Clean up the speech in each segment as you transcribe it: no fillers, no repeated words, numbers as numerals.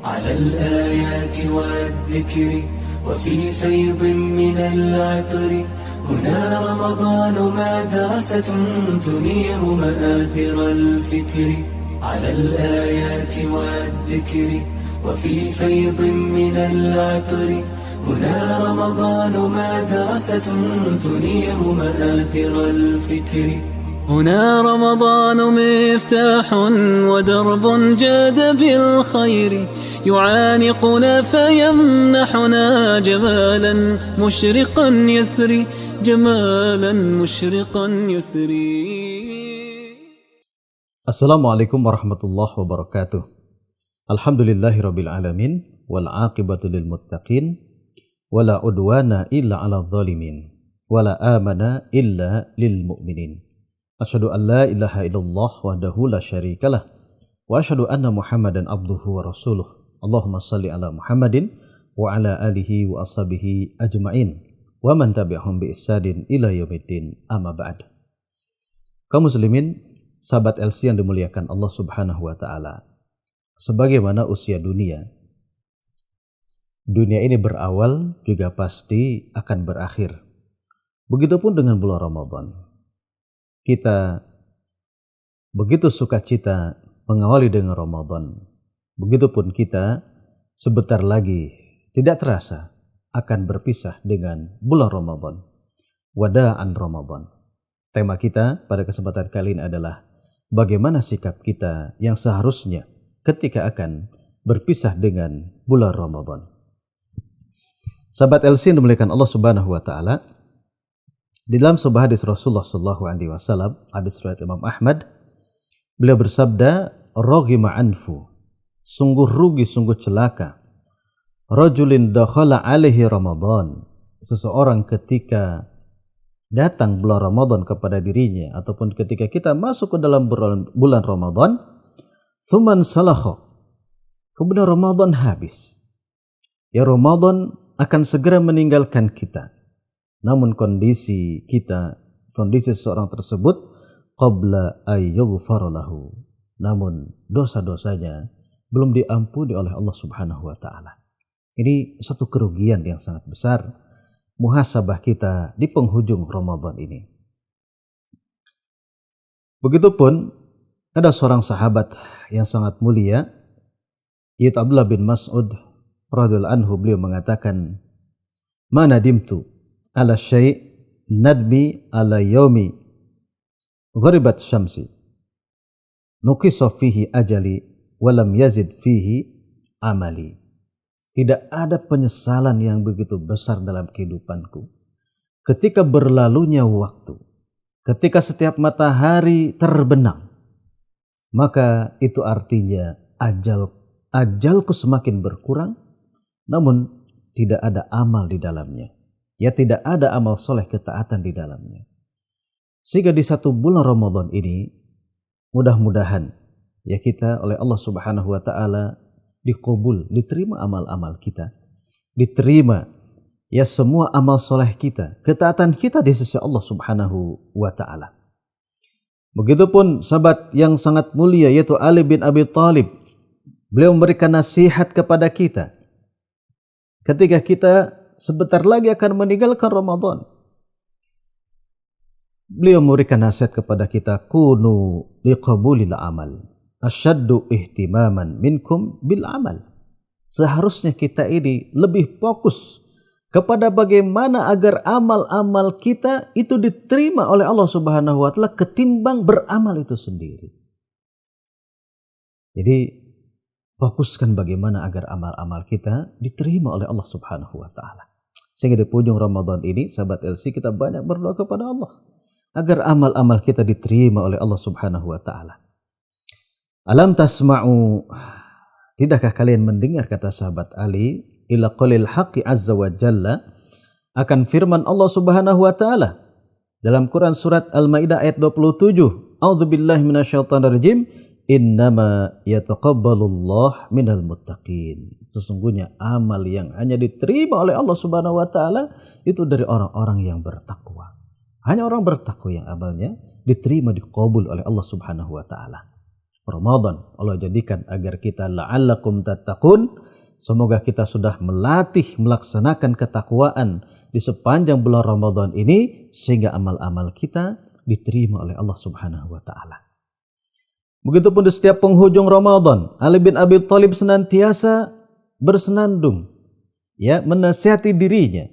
على الآيات والذكر وفي فيض من العطر هنا رمضان مدرسة تنير مآثر الفكر على الآيات والذكر وفي فيض من العطر هنا رمضان مدرسة تنير مآثر الفكر هنا رمضان مفتاح ودرب جاد بالخير يعانقنا فيمنحنا جمالا مشرقا يسري جمالا مشرقا يسري. Assalamualaikum warahmatullahi wabarakatuh. Alhamdulillahirabbil alamin wal aqibatu lil muttaqin wala udwana illa 'alal zalimin wala amana illa lil mu'minin. Asyhadu an la ilaha illallah wahdahu la syarikalah wa asyhadu anna Muhammadan abduhu wa rasuluh. Allahumma shalli ala Muhammadin wa ala alihi wa ashabihi ajmain wa man tabi'ahum bi ihsanin ila yaumiddin, amma ba'd. Kaum muslimin, sahabat LC yang dimuliakan Allah Subhanahu wa taala. Sebagaimana usia dunia ini berawal juga pasti akan berakhir. Begitupun dengan bulan Ramadan. Kita begitu sukacita mengawali dengan Ramadan. Begitupun kita sebentar lagi tidak terasa akan berpisah dengan bulan Ramadan. Wada'an Ramadan. Tema kita pada kesempatan kali ini adalah bagaimana sikap kita yang seharusnya ketika akan berpisah dengan bulan Ramadan. Sahabat LC yang dimuliakan Allah Subhanahu wa taala, di dalam sebuah hadis Rasulullah sallallahu alaihi wasallam, hadis riwayat Imam Ahmad, beliau bersabda, "Raghima anfu, sungguh rugi, sungguh celaka, rajulin dakhala alaihi Ramadan, seseorang ketika datang bulan Ramadan kepada dirinya ataupun ketika kita masuk ke dalam bulan Ramadan, tsumman salakha, kemudian Ramadan habis. Ya, Ramadan akan segera meninggalkan kita. Namun kondisi seseorang tersebut qabla ayyughfar lahu, namun dosa-dosanya belum diampuni oleh Allah Subhanahu wa taala. Ini satu kerugian yang sangat besar. Muhasabah kita di penghujung Ramadan ini. Begitupun ada seorang sahabat yang sangat mulia, yaitu Abdullah bin Mas'ud radhiyallahu anhu. Beliau mengatakan, "Ma nadimtu ala syai' nadmi ala yaumi gharibat syamsi nuqisa fihi ajali walam yazid fihi amali." Tidak ada penyesalan yang begitu besar dalam kehidupanku ketika berlalunya waktu, ketika setiap matahari terbenam, maka itu artinya ajalku semakin berkurang, namun tidak ada amal di dalamnya. Ya, tidak ada amal soleh ketaatan di dalamnya. Sehingga di satu bulan Ramadan ini, mudah-mudahan ya kita oleh Allah Subhanahu wa taala diterima amal-amal kita, diterima ya semua amal soleh kita, ketaatan kita di sisi Allah Subhanahu wa taala. Begitupun sahabat yang sangat mulia yaitu Ali bin Abi Thalib. Beliau memberikan nasihat kepada kita ketika kita sebentar lagi akan meninggalkan Ramadan. Beliau memberikan nasihat kepada kita, kunu liqabulil amal asyaddu ihtimaman minkum bil amal. Seharusnya kita ini lebih fokus kepada bagaimana agar amal-amal kita itu diterima oleh Allah Subhanahu wa taala ketimbang beramal itu sendiri. Jadi fokuskan bagaimana agar amal-amal kita diterima oleh Allah Subhanahu wa taala. Sehingga di penghujung Ramadan ini, sahabat LC, kita banyak berdoa kepada Allah agar amal-amal kita diterima oleh Allah Subhanahu wa taala. Alam tasma'u, tidakkah kalian mendengar, kata sahabat Ali, ila qalil haqqi azza wa jalla, akan firman Allah Subhanahu wa taala dalam Quran surat Al-Maidah ayat 27, a'udzubillahi minasyaitonir rajim, innama yataqabbalullah minal muttaqin. Sesungguhnya amal yang hanya diterima oleh Allah Subhanahu wa taala itu dari orang-orang yang bertakwa. Hanya orang bertakwa yang amalnya diterima, diqabul oleh Allah Subhanahu wa taala. Ramadan. Allah jadikan agar kita la'allakum tattaqun. Semoga kita sudah melatih melaksanakan ketakwaan di sepanjang bulan Ramadan ini sehingga amal-amal kita diterima oleh Allah Subhanahu wa taala. Begitupun di setiap penghujung Ramadan, Ali bin Abi Thalib senantiasa bersenandung, ya, menasihati dirinya.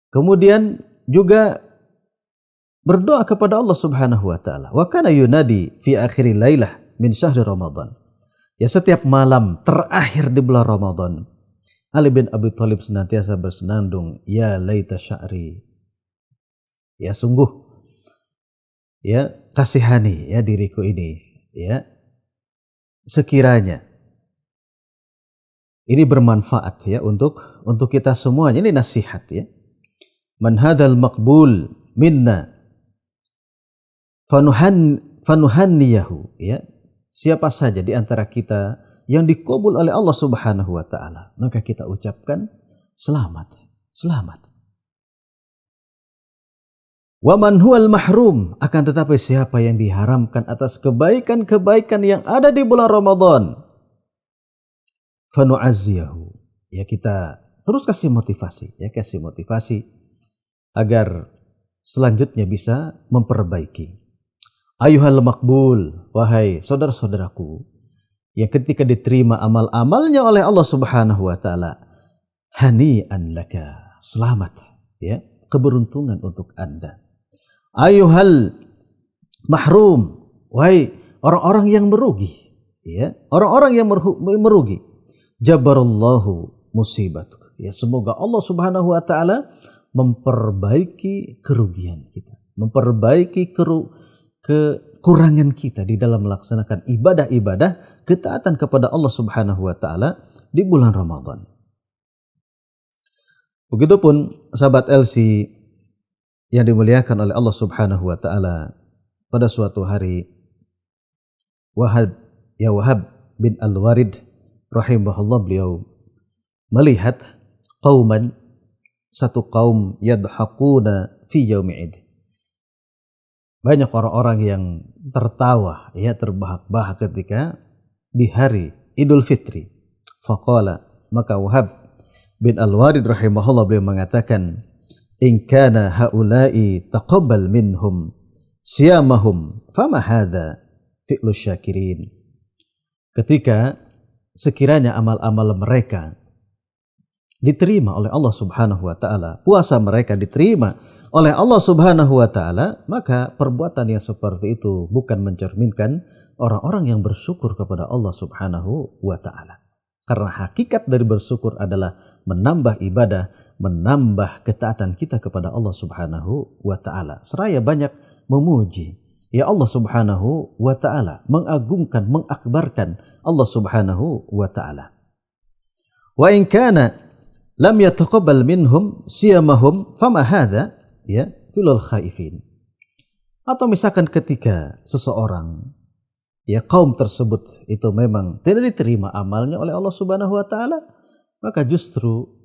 Kemudian juga berdoa kepada Allah Subhanahu wa taala. Wa kana yunadi fi akhiril lailah min syahri Ramadan. Ya, setiap malam terakhir di bulan Ramadan, Ali bin Abi Thalib senantiasa bersenandung, ya laita sya'ri. Ya, sungguh, ya, kasihani ya diriku ini. Ya, sekiranya ini bermanfaat ya untuk kita semuanya. Ini nasihat ya. Man hadzal maqbul minna fanuhanniyahu, ya. Siapa saja di antara kita yang dikabul oleh Allah Subhanahu wa taala, maka kita ucapkan selamat, selamat. Wa man huwal mahrum, akan tetapi siapa yang diharamkan atas kebaikan-kebaikan yang ada di bulan Ramadan, fanu'azziyahu, ya, kita terus kasih motivasi, ya, kasih motivasi agar selanjutnya bisa memperbaiki. Ayuhal makbul, wahai saudara-saudaraku yang ketika diterima amal-amalnya oleh Allah Subhanahu wa taala, hani'an laka, selamat, ya, keberuntungan untuk Anda. Ayuhal mahrum, wahai orang-orang yang merugi, ya, orang-orang yang merugi, jabarallahu musibatuk, ya, semoga Allah Subhanahu wa taala memperbaiki kerugian kita, memperbaiki kekurangan kita di dalam melaksanakan ibadah-ibadah ketaatan kepada Allah Subhanahu wa taala di bulan Ramadan. Begitupun sahabat LC yang dimuliakan oleh Allah Subhanahu wa taala, pada suatu hari Wahab bin Al-Warid rahimahullah, beliau melihat satu kaum yadhakuna fi yaumid. Banyak orang-orang yang tertawa, ya, terbahak-bahak ketika di hari Idul Fitri. Faqala, maka Wahab bin Al-Warid rahimahullah beliau mengatakan, in kana haula'i taqabbal minhum siyamahum fama hadza fi'lu syakirin. Ketika sekiranya amal-amal mereka diterima oleh Allah Subhanahu wa taala, puasa mereka diterima oleh Allah Subhanahu wa taala, maka perbuatan yang seperti itu bukan mencerminkan orang-orang yang bersyukur kepada Allah Subhanahu wa taala. Karena hakikat dari bersyukur adalah menambah ibadah, menambah ketaatan kita kepada Allah Subhanahu wa taala. Seraya banyak memuji ya Allah Subhanahu wa taala, mengagungkan, mengakbarkan Allah Subhanahu wa taala. Wa in kana lam yataqabbal minhum siyamahum fama hadza, ya, filul khaifin. Atau misalkan ketika seseorang, ya, kaum tersebut itu memang tidak diterima amalnya oleh Allah Subhanahu wa taala, maka justru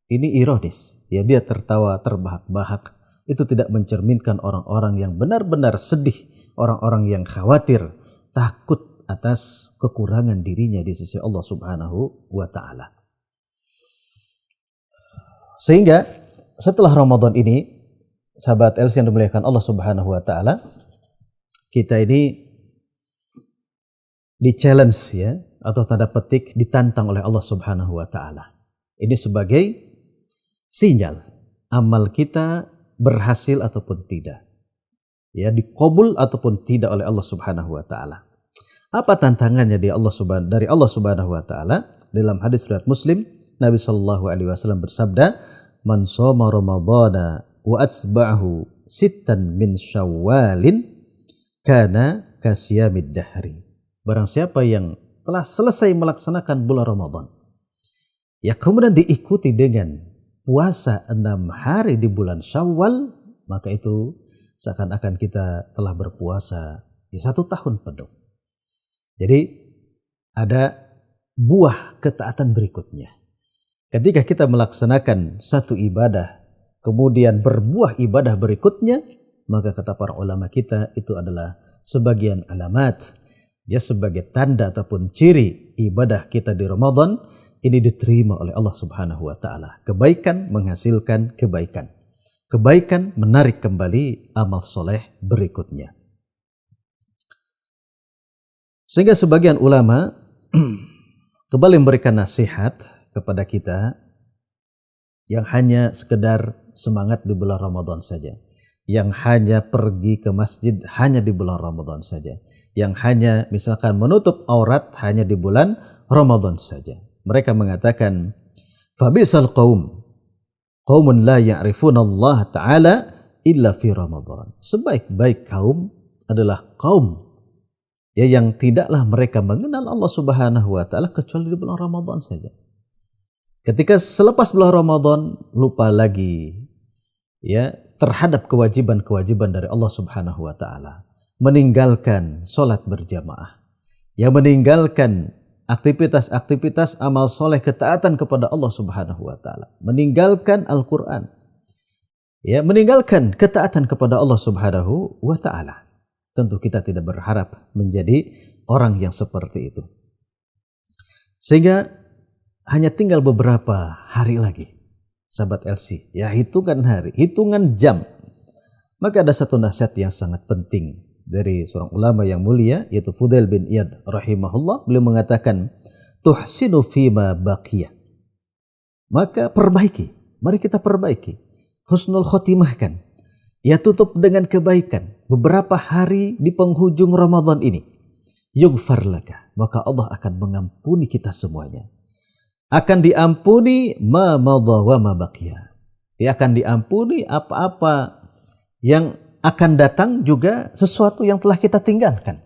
ini ironis, ya, dia tertawa terbahak-bahak. Itu tidak mencerminkan orang-orang yang benar-benar sedih, orang-orang yang khawatir, takut atas kekurangan dirinya di sisi Allah Subhanahu wa taala. Sehingga setelah Ramadan ini, sahabat Els yang dimuliakan Allah Subhanahu wa taala, kita ini di-challenge, ya, atau tanda petik ditantang oleh Allah Subhanahu wa taala. Ini sebagai sinyal amal kita berhasil ataupun tidak, ya, dikabul ataupun tidak oleh Allah Subhanahu wa taala. Apa tantangannya dari Allah Subhanahu wa taala? Dalam hadis riwayat Muslim, Nabi sallallahu alaihi wasallam bersabda, "Man shoma Ramadhana wa atsba'ahu sittan min Syawalin kana kasiyamid dahri." Barang siapa yang telah selesai melaksanakan bulan Ramadan, ya, kemudian diikuti dengan puasa 6 hari di bulan Syawal, maka itu seakan-akan kita telah berpuasa 1 tahun penuh. Jadi ada buah ketaatan berikutnya. Ketika kita melaksanakan satu ibadah, kemudian berbuah ibadah berikutnya, maka kata para ulama kita itu adalah sebagian alamat ya sebagai tanda ataupun ciri ibadah kita di Ramadan ini diterima oleh Allah Subhanahu wa taala. Kebaikan menghasilkan kebaikan. Kebaikan menarik kembali amal soleh berikutnya. Sehingga sebagian ulama kembali memberikan nasihat kepada kita yang hanya sekedar semangat di bulan Ramadan saja, yang hanya pergi ke masjid hanya di bulan Ramadan saja, yang hanya misalkan menutup aurat hanya di bulan Ramadan saja. Mereka mengatakan, "Fabisal qaum, qaumun la ya'rifuna Allah Ta'ala illa fi Ramadan." Sebaik-baik kaum adalah kaum ya yang tidaklah mereka mengenal Allah Subhanahu wa taala kecuali di bulan Ramadan saja. Ketika selepas bulan Ramadan lupa lagi ya terhadap kewajiban-kewajiban dari Allah Subhanahu wa taala, meninggalkan salat berjamaah, yang meninggalkan aktivitas-aktivitas amal soleh ketaatan kepada Allah Subhanahu wa taala, meninggalkan Al-Qur'an, ya meninggalkan ketaatan kepada Allah Subhanahu wa taala. Tentu kita tidak berharap menjadi orang yang seperti itu. Sehingga hanya tinggal beberapa hari lagi, sahabat LC, ya hitungan hari, hitungan jam. Maka ada satu nasihat yang sangat penting dari seorang ulama yang mulia, yaitu Fudail bin Iyad rahimahullah. Beliau mengatakan, tuhsinu fima baqiyah. Maka perbaiki, mari kita perbaiki. Husnul khotimah kan, ya tutup dengan kebaikan beberapa hari di penghujung Ramadan ini. Yughfar laka, maka Allah akan mengampuni kita semuanya. Akan diampuni ma madha wa ma baqiya. Dia akan diampuni apa-apa yang akan datang, juga sesuatu yang telah kita tinggalkan.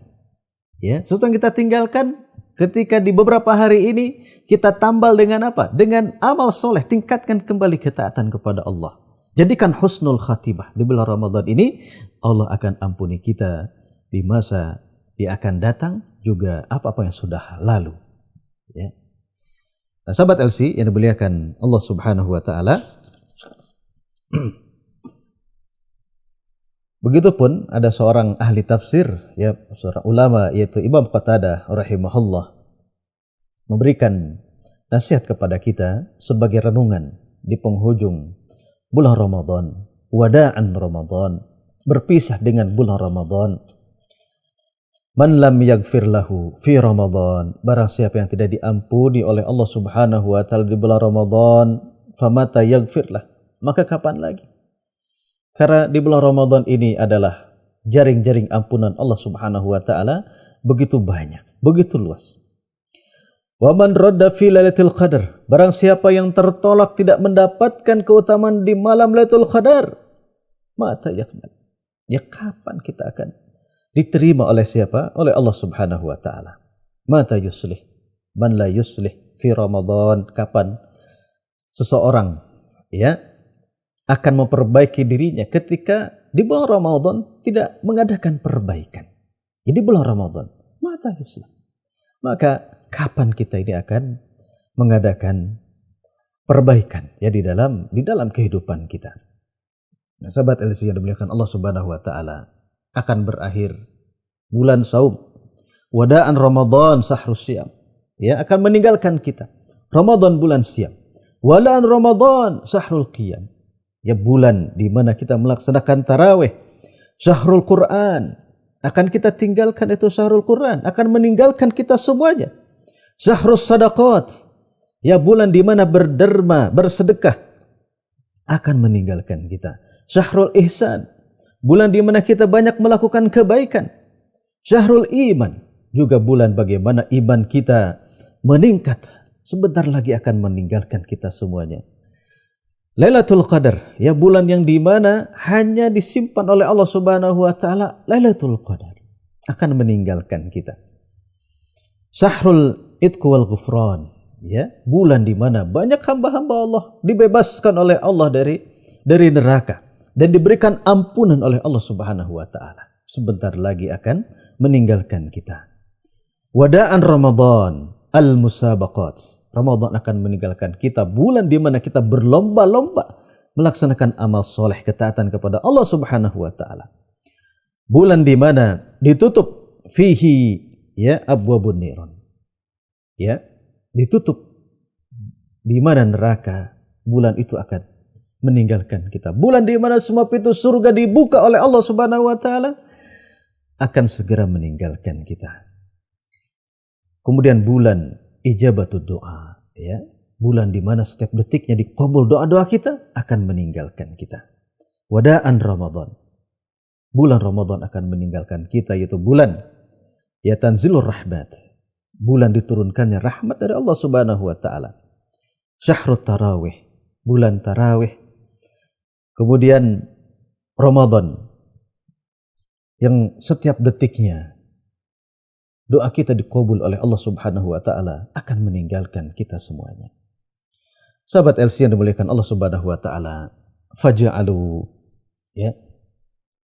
Ya, sesuatu yang kita tinggalkan ketika di beberapa hari ini kita tambal dengan apa? Dengan amal soleh, tingkatkan kembali ketaatan kepada Allah. Jadikan husnul khatimah di bulan Ramadan ini, Allah akan ampuni kita di masa yang akan datang, juga apa-apa yang sudah lalu. Ya. Nah, sahabat LC yang dimuliakan Allah Subhanahu wa taala, begitupun ada seorang ahli tafsir, ya seorang ulama, yaitu Imam Qatadah rahimahullah, memberikan nasihat kepada kita sebagai renungan di penghujung bulan Ramadan, wada'an Ramadan, berpisah dengan bulan Ramadan. Man lam yaghfir lahu fi Ramadan, barang siapa yang tidak diampuni oleh Allah Subhanahu wa taala di bulan Ramadan, famata yaghfir lah, maka kapan lagi? Karena di bulan Ramadan ini adalah jaring-jaring ampunan Allah Subhanahu wa taala begitu banyak, begitu luas. Wa man radda fi lailatul qadar, barang siapa yang tertolak tidak mendapatkan keutamaan di malam Lailatul Qadar, mata yakmal, ya kapan kita akan diterima oleh siapa? Oleh Allah Subhanahu wa taala. Mata yuslih man la yuslih fi Ramadan, kapan seseorang ya akan memperbaiki dirinya ketika di bulan Ramadan tidak mengadakan perbaikan. Jadi bulan Ramadan, mata yuslih. Maka kapan kita ini akan mengadakan perbaikan ya di dalam kehidupan kita. Nah, sahabat LC yang dimuliakan Allah Subhanahu wa taala, akan berakhir bulan saum, wada'an Ramadan sahrus syiyam, ya akan meninggalkan kita Ramadan bulan siam, walaan Ramadan sahrul qiyam, ya bulan di mana kita melaksanakan tarawih, syahrul Quran, akan kita tinggalkan itu syahrul Quran, akan meninggalkan kita semuanya. Syahrus sadaqat, ya bulan di mana berderma, bersedekah, akan meninggalkan kita. Syahrul ihsan, bulan di mana kita banyak melakukan kebaikan. Syahrul iman, juga bulan bagaimana iman kita meningkat. Sebentar lagi akan meninggalkan kita semuanya. Lailatul Qadar, ya bulan yang di mana hanya disimpan oleh Allah Subhanahu wa taala, Lailatul Qadar akan meninggalkan kita. Syahrul Itq wal Ghufran, ya bulan di mana banyak hamba-hamba Allah dibebaskan oleh Allah dari neraka dan diberikan ampunan oleh Allah Subhanahu wa taala. Sebentar lagi akan meninggalkan kita. Wada'an Ramadan, al-musabaqat. Ramadan akan meninggalkan kita, bulan di mana kita berlomba-lomba melaksanakan amal soleh ketaatan kepada Allah Subhanahu wa taala. Bulan di mana ditutup fihi ya abwabun niron. Ya, ditutup di mana neraka, bulan itu akan meninggalkan kita. Bulan di mana semua pintu surga dibuka oleh Allah Subhanahu wa taala akan segera meninggalkan kita. Kemudian bulan ijabatud doa, ya. Bulan di mana setiap detiknya dikabul doa-doa kita akan meninggalkan kita. Wada'an Ramadan. Bulan Ramadan akan meninggalkan kita, yaitu bulan ya tanzilur rahmat. Bulan diturunkannya rahmat dari Allah Subhanahu wa taala. Syahrut tarawih, bulan tarawih. Kemudian Ramadan yang setiap detiknya doa kita dikabul oleh Allah Subhanahu wa taala akan meninggalkan kita semuanya. Sahabat LC yang dimuliakan Allah Subhanahu wa taala, faja'alu, ya.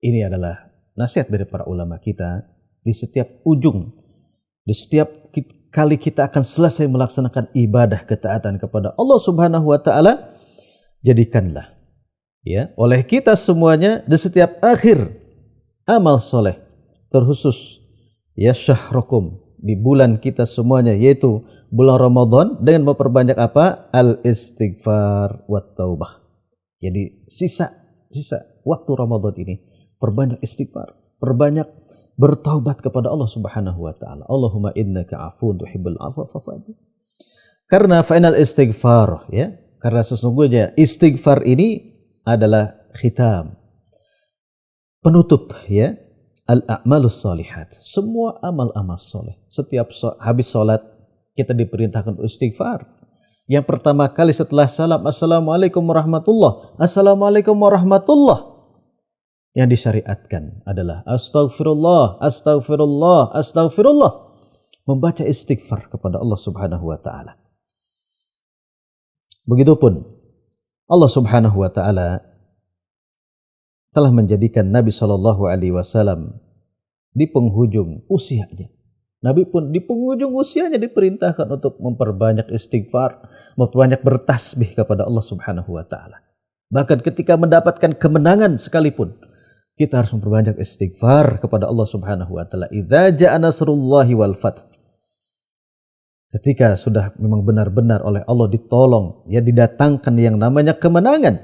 Ini adalah nasihat dari para ulama kita di setiap ujung, di setiap kali kita akan selesai melaksanakan ibadah ketaatan kepada Allah Subhanahu wa taala, jadikanlah ya oleh kita semuanya di setiap akhir amal soleh, terkhusus ya syahrukum, di bulan kita semuanya, yaitu bulan Ramadan, dengan memperbanyak apa? Al-istighfar wa taubah. Jadi sisa waktu Ramadan ini perbanyak istighfar, perbanyak bertaubat kepada Allah Subhanahu wa taala. Allahumma innaka afuwun tuhibbul afwa fa'fu anni. Karena final istighfar, ya, karena sesungguhnya istighfar ini adalah khitam, penutup, ya, al-a'malus shalihat, semua amal-amal soleh. Setiap habis sholat kita diperintahkan istighfar. Yang pertama kali setelah salam, assalamualaikum warahmatullah, assalamualaikum warahmatullah. Yang disyariatkan adalah astaghfirullah, astaghfirullah, astaghfirullah. Membaca istighfar kepada Allah Subhanahu wa taala. Begitupun Allah Subhanahu wa taala telah menjadikan Nabi Shallallahu alaihi wasallam di penghujung usianya. Nabi pun di penghujung usianya diperintahkan untuk memperbanyak istighfar, memperbanyak bertasbih kepada Allah Subhanahu wa taala. Bahkan ketika mendapatkan kemenangan sekalipun, kita harus memperbanyak istighfar kepada Allah Subhanahu wa taala. Idza ja'a nasrullahi wal fath. Ketika sudah memang benar-benar oleh Allah ditolong, ya didatangkan yang namanya kemenangan.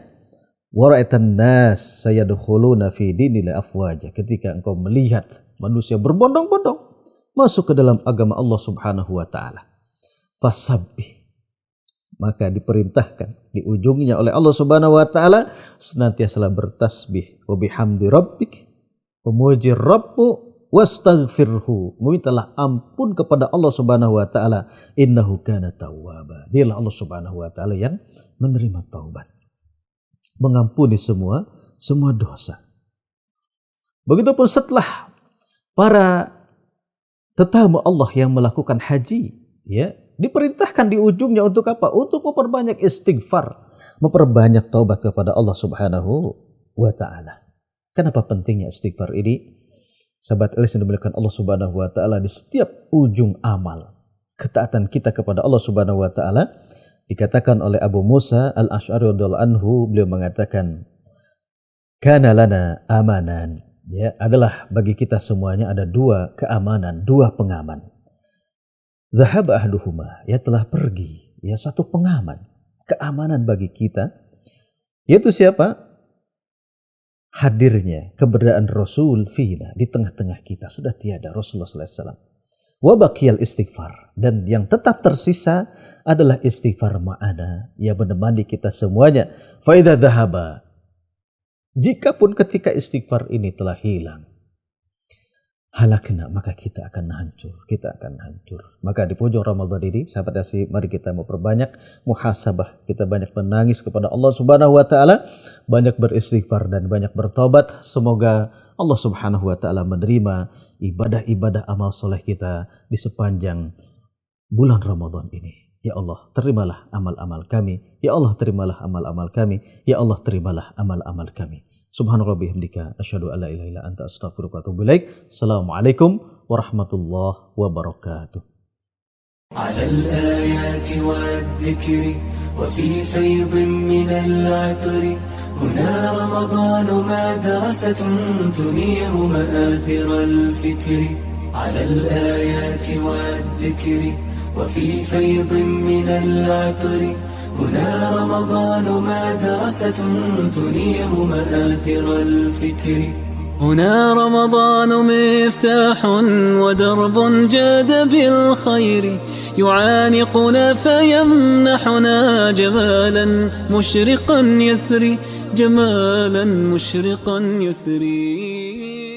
Wa ra'aitan nas sayadkhuluna fi dinillahi afwaja. Ketika engkau melihat manusia berbondong-bondong masuk ke dalam agama Allah Subhanahu wa taala, fasabbih, maka diperintahkan di ujungnya oleh Allah Subhanahu wa taala senantiasa bertasbih, wa bihamdi rabbik, memuji Rabbmu, wastaghfirhu, memintalah ampun kepada Allah Subhanahu wa taala, innahu kana tawwaba. Dialah Allah Subhanahu wa taala yang menerima taubat, mengampuni semua dosa. Begitupun setelah para tetamu Allah yang melakukan haji, ya, diperintahkan di ujungnya untuk apa? Untuk memperbanyak istighfar, memperbanyak taubat kepada Allah Subhanahu wa taala. Kenapa pentingnya istighfar ini? Sahabat Elis yang dimuliakan Allah Subhanahu wa taala, di setiap ujung amal ketaatan kita kepada Allah Subhanahu wa taala, dikatakan oleh Abu Musa Al-Asy'ari radhiyallahu anhu, beliau mengatakan, kana lana amanan, ya, adalah bagi kita semuanya ada dua keamanan, dua pengaman. Zahaba ahduhuma, ya telah pergi, ya satu pengaman, keamanan bagi kita, yaitu siapa? Hadirnya keberadaan Rasul fina, di tengah-tengah kita sudah tiada Rasulullah sallallahu alaihi wasallam. Wa baqiyal istighfar, dan yang tetap tersisa adalah istighfar ma'ana, yang menemani kita semuanya. Fa idza dhahaba, jikapun ketika istighfar ini telah hilang, halakna, maka kita akan hancur, Maka di pojok Ramadan ini, sahabat Yasi, mari kita memperbanyak muhasabah, kita banyak menangis kepada Allah Subhanahu wa taala, banyak beristighfar dan banyak bertobat. Semoga Allah Subhanahu wa taala menerima ibadah-ibadah amal soleh kita di sepanjang bulan Ramadan ini. Ya Allah, terimalah amal-amal kami. Ya Allah, terimalah amal-amal kami. Ya Allah, terimalah amal-amal kami. Subhanallah bihamdika, asyhadu an la ilaha illa anta, astaghfiruka wa atubu ilaik. Assalamualaikum warahmatullahi wabarakatuh. على الآيات والذكر وفي فيض من العطر هنا رمضان مدرسة تنير مآثر الفكر على الآيات والذكر وفي فيض من العطر. هنا رمضان مدرسة تنير مآثر الفكر. هنا رمضان مفتاح ودرب جاد بالخير، يعانقنا فيمنحنا جمالا مشرقا يسري، جمالا مشرقا يسري.